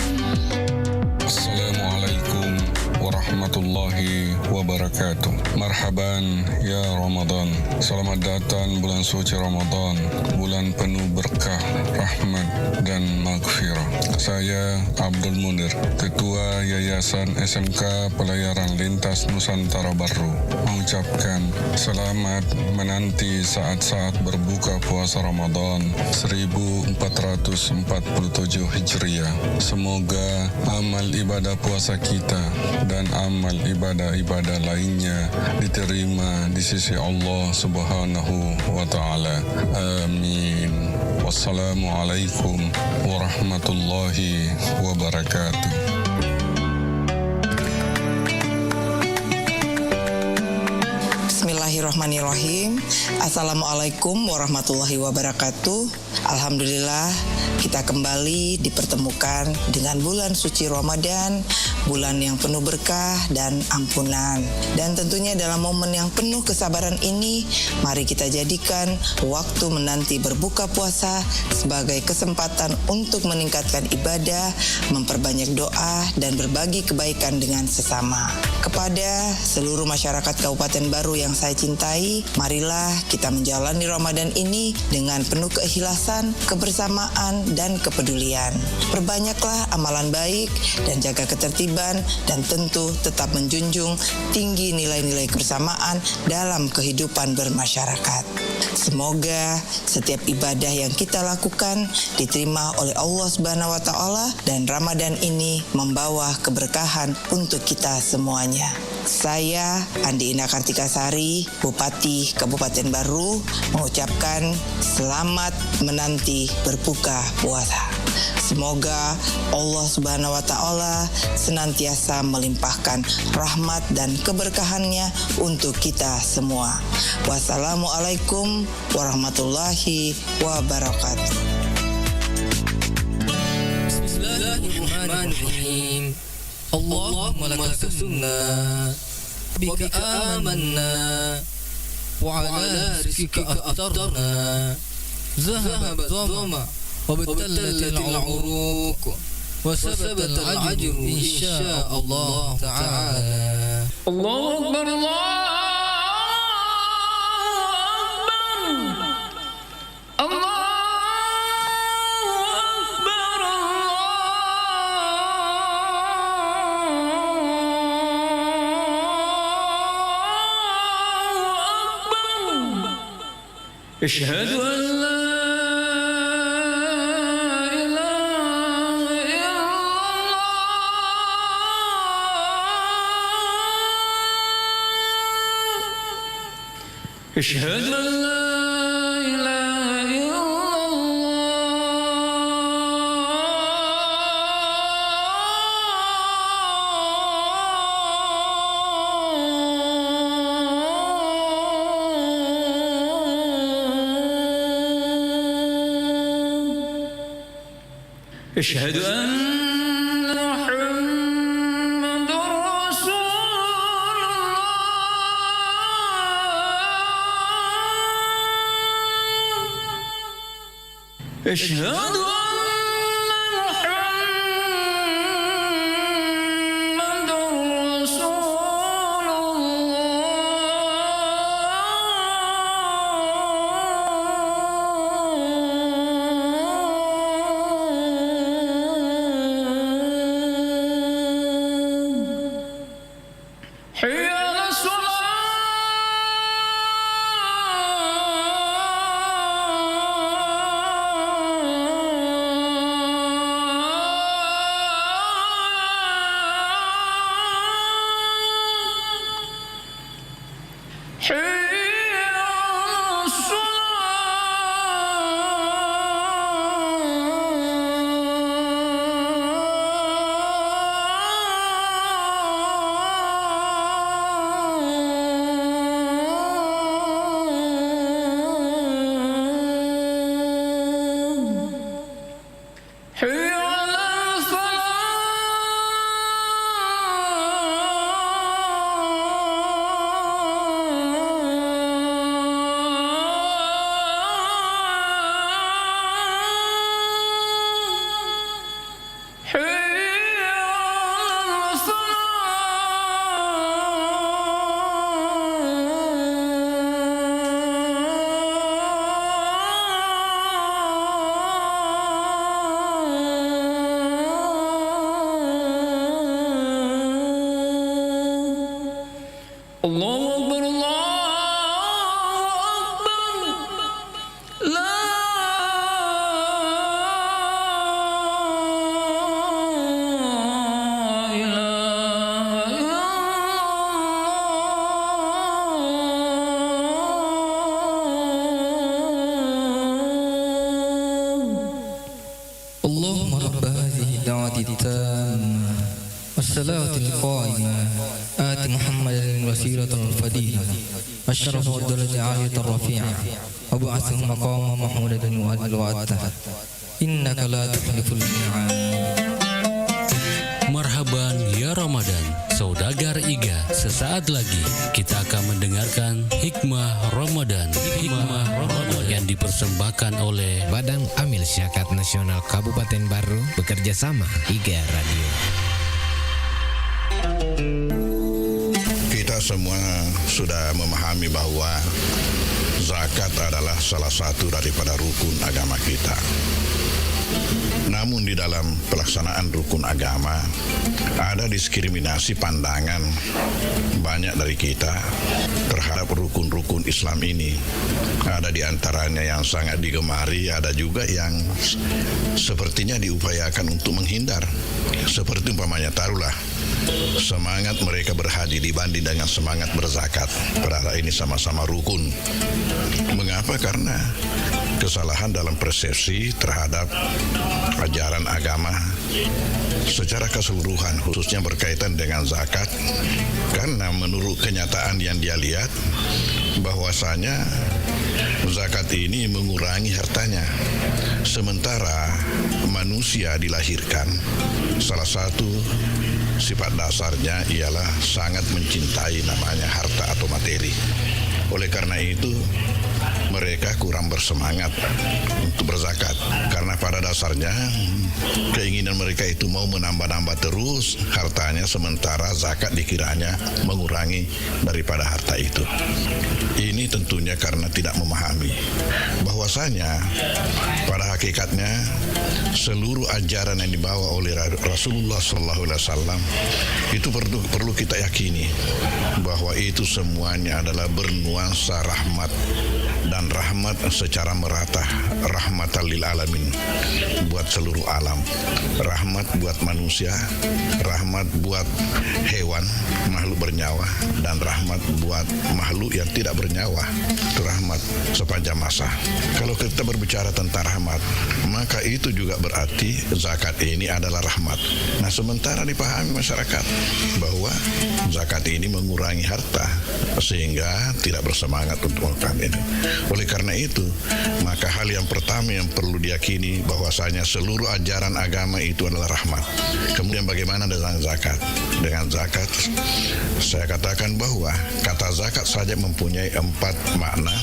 Assalamualaikum warahmatullahi wabarakatuh. Marhaban ya Ramadan. Selamat datang bulan suci Ramadan, bulan penuh berkah, rahmat dan maghfirah. Saya Abdul Munir, Ketua Yayasan SMK Pelayaran Lintas Nusantara Baru, mengucapkan selamat menanti saat-saat berbuka puasa Ramadan 1447 Hijriah. Semoga amal ibadah puasa kita dan amal ibadah-ibadah lainnya diterima di sisi Allah Subhanahu wa Ta'ala. Amin. Wassalamualaikum warahmatullahi wabarakatuh. Bismillahirrahmanirrahim. Bismillahirrahmanirrahim. Assalamualaikum warahmatullahi wabarakatuh. Alhamdulillah kita kembali dipertemukan dengan bulan suci Ramadan, bulan yang penuh berkah dan ampunan. Dan tentunya dalam momen yang penuh kesabaran ini, mari kita jadikan waktu menanti berbuka puasa sebagai kesempatan untuk meningkatkan ibadah, memperbanyak doa, dan berbagi kebaikan dengan sesama. Kepada seluruh masyarakat Kabupaten Baru yang saya cintai, marilah kita menjalani Ramadan ini dengan penuh keikhlasan, kebersamaan, dan kepedulian. Perbanyaklah amalan baik dan jaga ketertiban, dan tentu tetap menjunjung tinggi nilai-nilai kebersamaan dalam kehidupan bermasyarakat. Semoga setiap ibadah yang kita lakukan diterima oleh Allah Subhanahu wa taala dan Ramadan ini membawa keberkahan untuk kita semuanya. Saya Andi Indah Kartikasari, Bupati Kabupaten Baru, mengucapkan selamat menanti berbuka puasa. Semoga Allah Subhanahu wa taala senantiasa melimpahkan rahmat dan keberkahannya untuk kita semua. Wassalamualaikum warahmatullahi wabarakatuh. Bismillahirrahmanirrahim. Allahumma laka sunna bika amanna wa ala rizqika aftarna zahaba dhama wa batallatil uruq wa sabata al-ajru insya Allah ta'ala. Allahu akbar, Allahu أشهد أن لا إله إلا الله أشهد أن لا إله إلا أشهد أن محمد رسول الله أشهد الله أكبر الله أكبر لا إله إلا الله. اللهم رب هذه الدعوة التامة والصلاة القائمة آت محمد الوسيلة الفضيلة الشرف والدرجة العالية الرفيعة وبعثه مقام محمودا وأدعوته إنك لا تخلف الميعاد. Marhaban ya Ramadan, saudagar Iga. Sesaat lagi kita akan mendengarkan Hikmah Ramadan. Hikmah Ramadan yang dipersembahkan oleh Badan Amil Zakat Nasional Kabupaten Baru bekerja sama Iga Radio. Kita semua sudah memahami bahwa zakat adalah salah satu daripada rukun agama kita. Namun di dalam pelaksanaan rukun agama ada diskriminasi pandangan banyak dari kita terhadap rukun-rukun Islam ini. Ada di antaranya yang sangat digemari, ada juga yang sepertinya diupayakan untuk menghindar. Seperti umpamanya taruhlah semangat mereka berhaji dibanding dengan semangat berzakat. Padahal ini sama-sama rukun. Mengapa? Karena kesalahan dalam persepsi terhadap ajaran agama secara keseluruhan, khususnya berkaitan dengan zakat. Karena menurut kenyataan yang dia lihat bahwasanya zakat ini mengurangi hartanya, sementara manusia dilahirkan salah satu sifat dasarnya ialah sangat mencintai namanya harta atau materi. Oleh karena itu mereka kurang bersemangat untuk berzakat, karena pada dasarnya keinginan mereka itu mau menambah-nambah terus hartanya, sementara zakat dikiranya mengurangi daripada harta itu. Ini tentunya karena tidak memahami bahwasanya pada hakikatnya seluruh ajaran yang dibawa oleh Rasulullah SAW itu perlu kita yakini bahwa itu semuanya adalah bernuansa rahmat, dan rahmat secara merata, rahmatan lil alamin, buat seluruh alam, rahmat buat manusia, rahmat buat hewan, makhluk bernyawa, dan rahmat buat makhluk yang tidak bernyawa. Itu rahmat sepanjang masa. Kalau kita berbicara tentang rahmat, maka itu juga berarti zakat ini adalah rahmat. Nah, sementara dipahami masyarakat bahwa zakat ini mengurangi harta sehingga tidak bersemangat untuk melakukan ini. Oleh karena itu, maka hal yang pertama yang perlu diyakini bahwasanya seluruh ajaran agama itu adalah rahmat. Kemudian bagaimana dengan zakat? Dengan zakat, saya katakan bahwa kata zakat saja mempunyai 4 makna,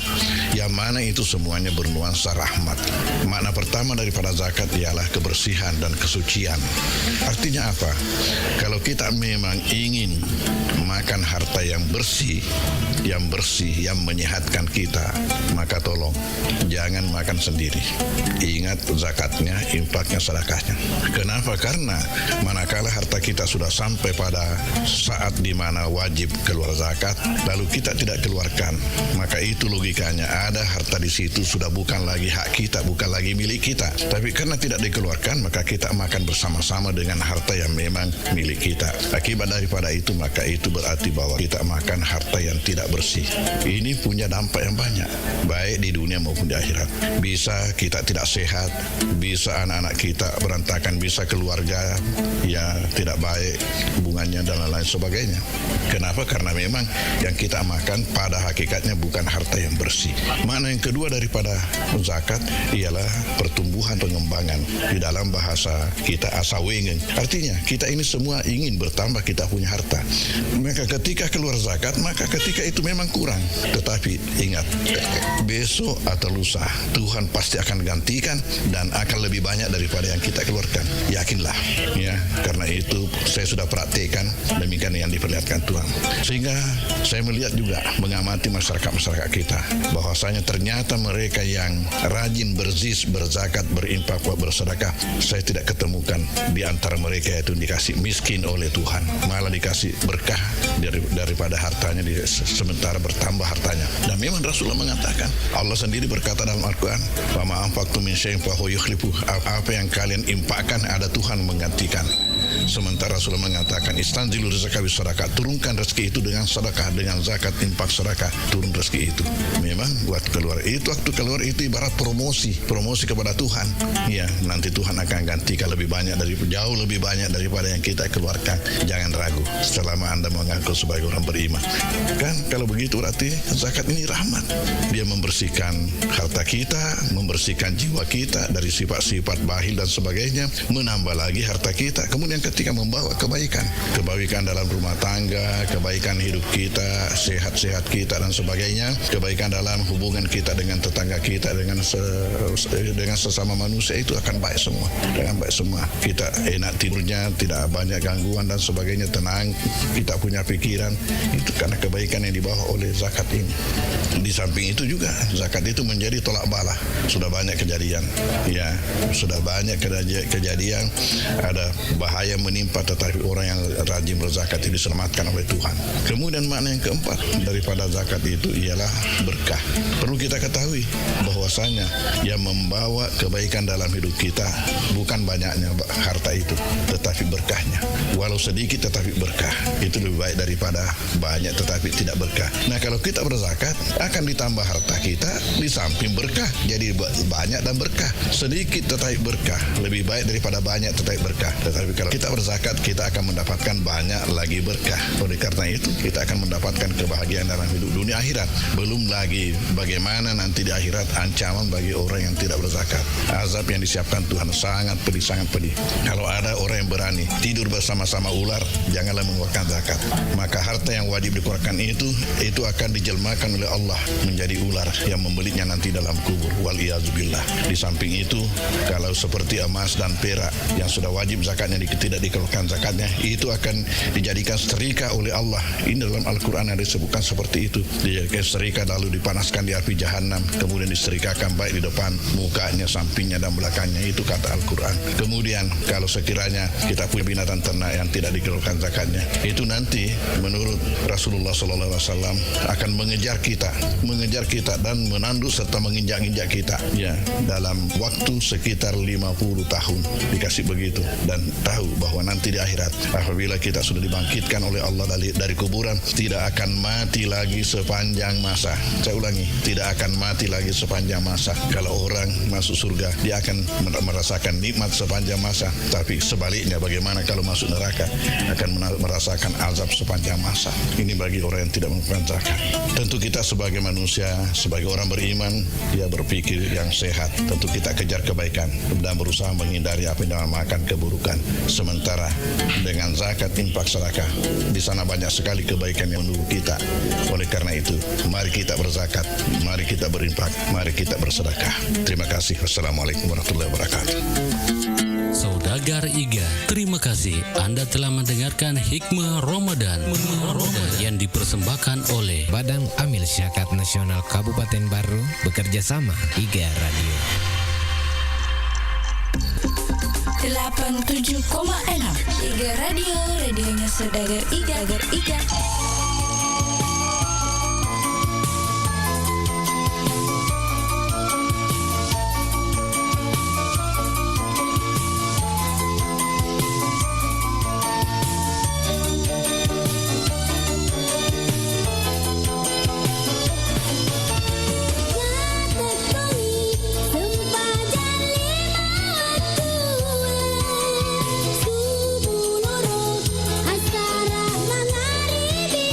yang mana itu semuanya bernuansa rahmat. Makna pertama daripada zakat ialah kebersihan dan kesucian. Artinya apa? Kalau kita memang ingin makan harta yang bersih, yang menyehatkan kita, maka tolong jangan makan sendiri. Ingat zakatnya, infaknya, sedekahnya. Kenapa? Karena manakala harta kita sudah sampai pada saat di mana wajib keluar zakat, lalu kita tidak keluarkan, maka itu logikanya ada harta di situ sudah bukan lagi hak kita, bukan lagi milik kita. Tapi karena tidak dikeluarkan, maka kita makan bersama-sama dengan harta yang memang milik kita. Akibat daripada itu, maka itu berarti bahwa kita makan harta yang tidak bersih. Ini punya dampak yang banyak, baik di dunia maupun di akhirat. Bisa kita tidak sehat, bisa anak-anak kita berantakan, bisa keluarga ya tidak baik hubungannya dan lain-lain sebagainya. Kenapa? Karena memang yang kita makan pada hakikatnya bukan harta yang bersih. Makna yang kedua daripada zakat ialah pertumbuhan pengembangan. Di dalam bahasa kita asawengen, artinya kita ini semua ingin bertambah, kita punya harta. Maka ketika keluar zakat, maka ketika itu memang kurang. Tetapi ingat, besok atau lusa Tuhan pasti akan gantikan dan akan lebih banyak daripada yang kita keluarkan. Yakinlah ya, karena itu saya sudah praktekkan demikian yang diperlihatkan Tuhan. Sehingga saya melihat juga mengamati masyarakat kita bahwasanya ternyata mereka yang rajin berzis, berzakat, berinfak, bersedekah, saya tidak ketemukan di antara mereka itu dikasih miskin oleh Tuhan, malah dikasih berkah daripada hartanya, sementara bertambah hartanya. Dan memang Rasulullah mengatakan, Allah sendiri berkata dalam Al-Quran, "Wa ma anfaqtum min syai'in fa huwa yukhlifuh." Apa yang kalian infakkan ada Tuhan menggantikan. Sementara Rasulullah mengatakan istanzilu rizqaka bis sedekah, turunkan rezeki itu dengan sedekah, dengan zakat, infak, sedekah, turun rezeki itu. Memang buat keluar itu, waktu keluar itu ibarat promosi kepada Tuhan. Ya, nanti Tuhan akan gantikan lebih banyak jauh lebih banyak daripada yang kita keluarkan. Jangan ragu selama Anda mengaku sebagai orang beriman. Kan kalau begitu berarti zakat ini rahmat. Dia membersihkan harta kita, membersihkan jiwa kita dari sifat-sifat bakhil dan sebagainya, menambah lagi harta kita. Kemudian ketika membawa kebaikan dalam rumah tangga, kebaikan hidup kita, sehat-sehat kita dan sebagainya, kebaikan dalam hubungan kita dengan tetangga kita, dengan sesama manusia, itu akan baik semua. Kita enak tidurnya, tidak banyak gangguan dan sebagainya, tenang, kita punya pikiran, itu karena kebaikan yang dibawa oleh zakat ini. Di samping itu juga zakat itu menjadi tolak bala. Sudah banyak kejadian, ada bahaya menimpa, tetapi orang yang rajin berzakat itu diselamatkan oleh Tuhan. Kemudian makna yang keempat daripada zakat itu ialah berkah. Perlu kita ketahui bahwasanya yang membawa kebaikan dalam hidup kita bukan banyaknya harta itu, tetapi berkahnya. Walau sedikit tetapi berkah, itu lebih baik daripada banyak tetapi tidak berkah. Nah, kalau kita berzakat akan ditambah harta kita, di samping berkah jadi banyak dan berkah. Sedikit tetapi berkah lebih baik daripada banyak tetapi berkah. Tetapi kalau kita berzakat, kita akan mendapatkan banyak lagi berkah. Oleh karena itu kita akan mendapatkan kebahagiaan dalam hidup dunia akhirat. Belum lagi bagaimana nanti di akhirat ancaman bagi orang yang tidak berzakat. Azab yang disiapkan Tuhan sangat pedih. Kalau ada orang yang berani tidur bersama-sama ular, janganlah mengeluarkan zakat. Maka harta yang wajib dikeluarkan itu akan dijelmakan oleh Allah menjadi ular yang membelitnya nanti dalam kubur. Waliyazubillah. Di samping itu, kalau seperti emas dan perak yang sudah wajib zakatnya tidak dikeluarkan zakatnya, itu akan dijadikan setrika oleh Allah. Ini dalam Al-Quran ada disebutkan seperti itu. Dijadikan setrika lalu dipanaskan di api jahanam, kemudian disetrikakan baik di depan, mukanya, sampingnya dan belakangnya. Itu kata Al-Quran. Kemudian kalau sekiranya kita punya binatang ternak yang tidak dikeluarkan zakatnya, itu nanti menurut Rasulullah SAW akan mengejar kita dan menanduk serta menginjak-injak kita. Ya, dalam waktu sekitar 50 tahun dikasih begitu. Dan tahu bahwa nanti di akhirat apabila kita sudah dibangkitkan oleh Allah dari kuburan, tidak akan mati lagi sepanjang masa. Saya ulangi, tidak akan mati lagi sepanjang masa. Kalau orang masuk surga, dia akan merasakan nikmat sepanjang masa. Tapi sebaliknya, bagaimana kalau masuk neraka, akan merasakan azab sepanjang masa. Ini bagi orang yang tidak melakukan zakat. Tentu kita sebagai manusia, sebagai orang beriman, dia berpikir yang sehat. Tentu kita kejar kebaikan dan berusaha menghindari apa yang dinamakan keburukan. Sementara dengan zakat, infak, sedekah, di sana banyak sekali kebaikan yang menunggu kita. Oleh karena itu, mari kita berzakat, mari kita berinfak, mari kita bersedekah. Terima kasih. Wassalamualaikum warahmatullahi wabarakatuh. Saudagar Iga, terima kasih Anda telah mendengarkan Hikmah Ramadan yang dipersembahkan oleh Badan Amil Zakat Nasional Kabupaten Baru bekerja sama Iga Radio. 87,6 Iga Radio, radionya Saudagar Iga. Asara manari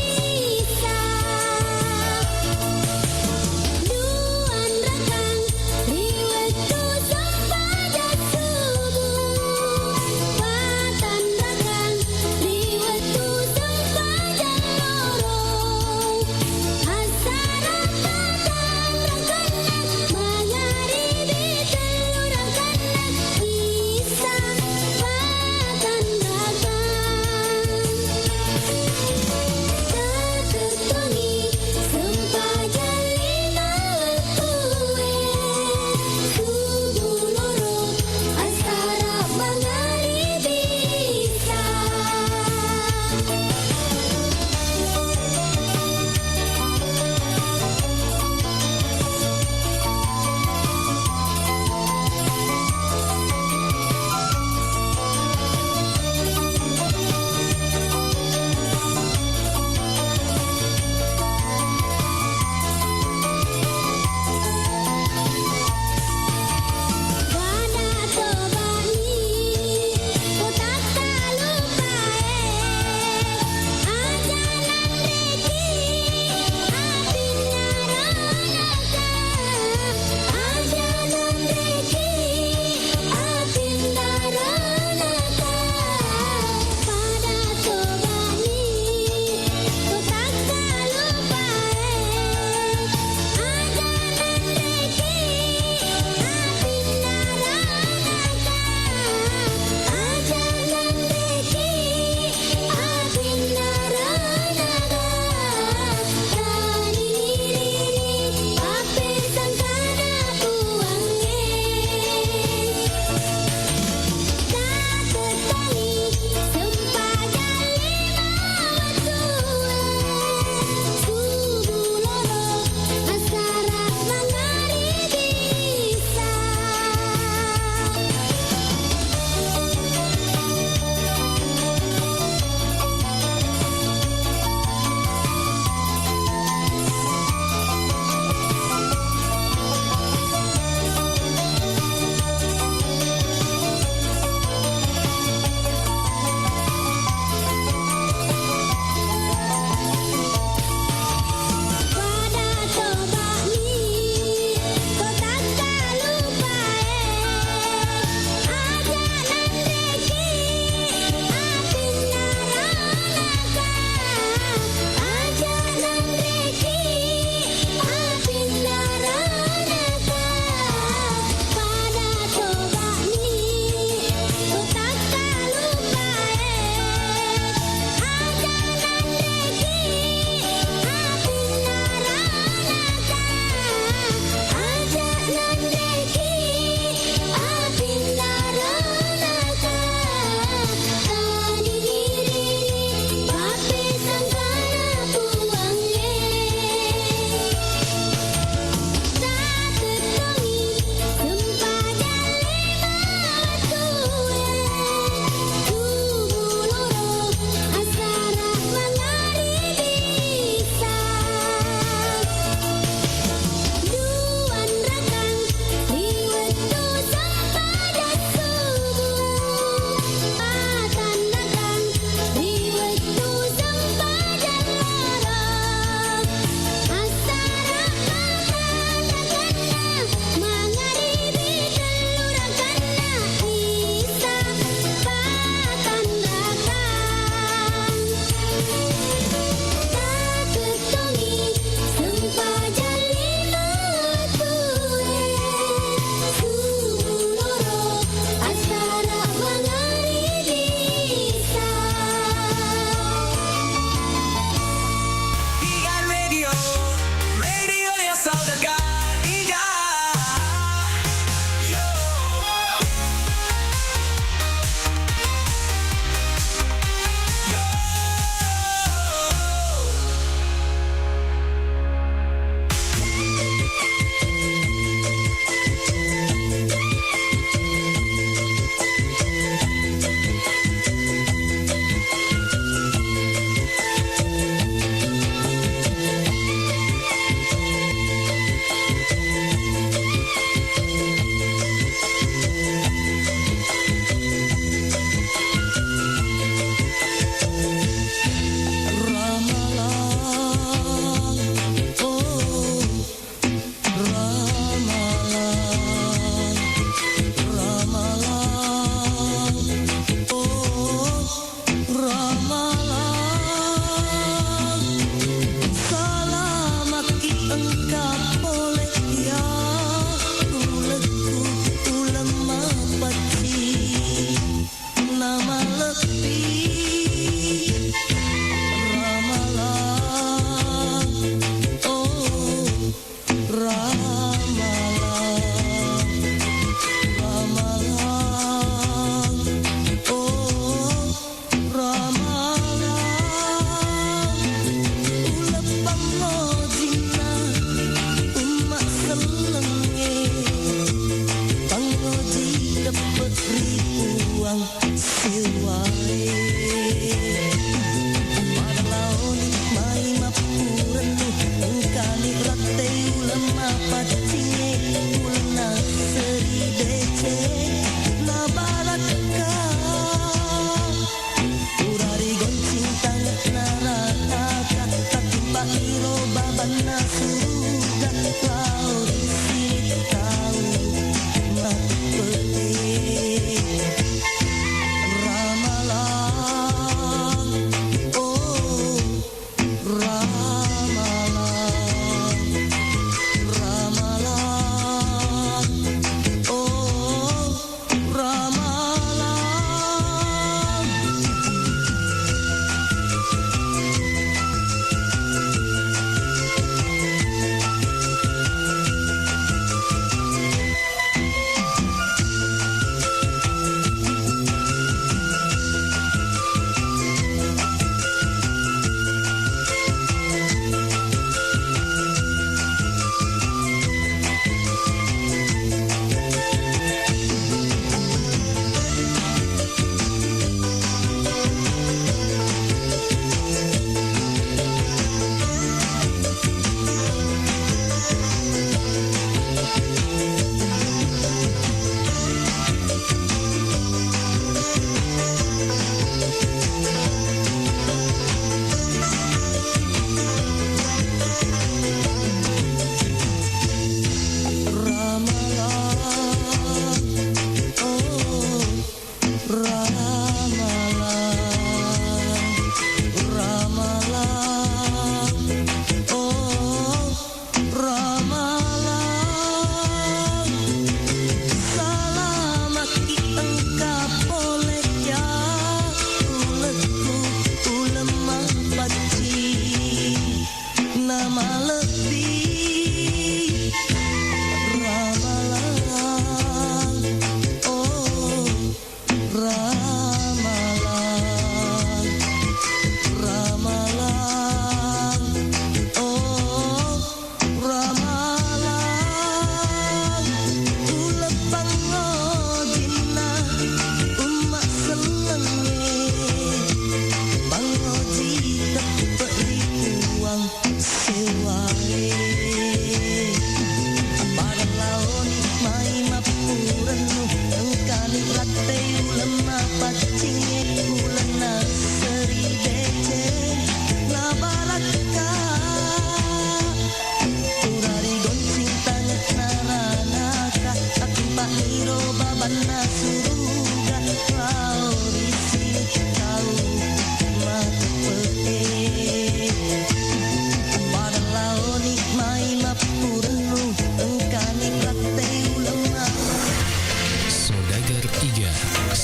berjuang sewae pada laon mai mapurenu engkali rate ulama pacinge ulna seri dece na balaka urari goncing tangan naraka tatimpa iro babana surga lauri sini tahu mapete ramalan oh ramalan ramalan oh ramalan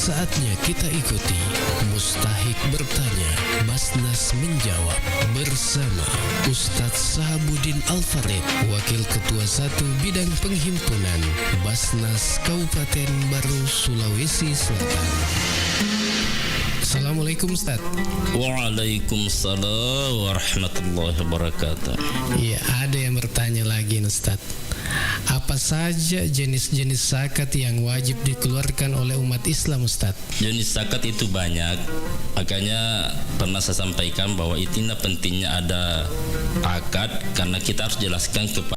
Saatnya kita ikuti Mustahik bertanya, Basnas menjawab bersama Ustadz Sahabuddin Al-Farid, Wakil Ketua 1 Bidang Penghimpunan Basnas Kabupaten Baru, Sulawesi Selatan. Assalamualaikum Ustaz. Waalaikumsalam warahmatullahi wabarakatuh. Ya, ada yang bertanya lagi Ustaz. Apa saja jenis-jenis zakat yang wajib dikeluarkan oleh umat Islam Ustaz? Jenis zakat itu banyak. Makanya pernah saya sampaikan bahwa itu pentingnya ada akad, karena kita harus jelaskan kepada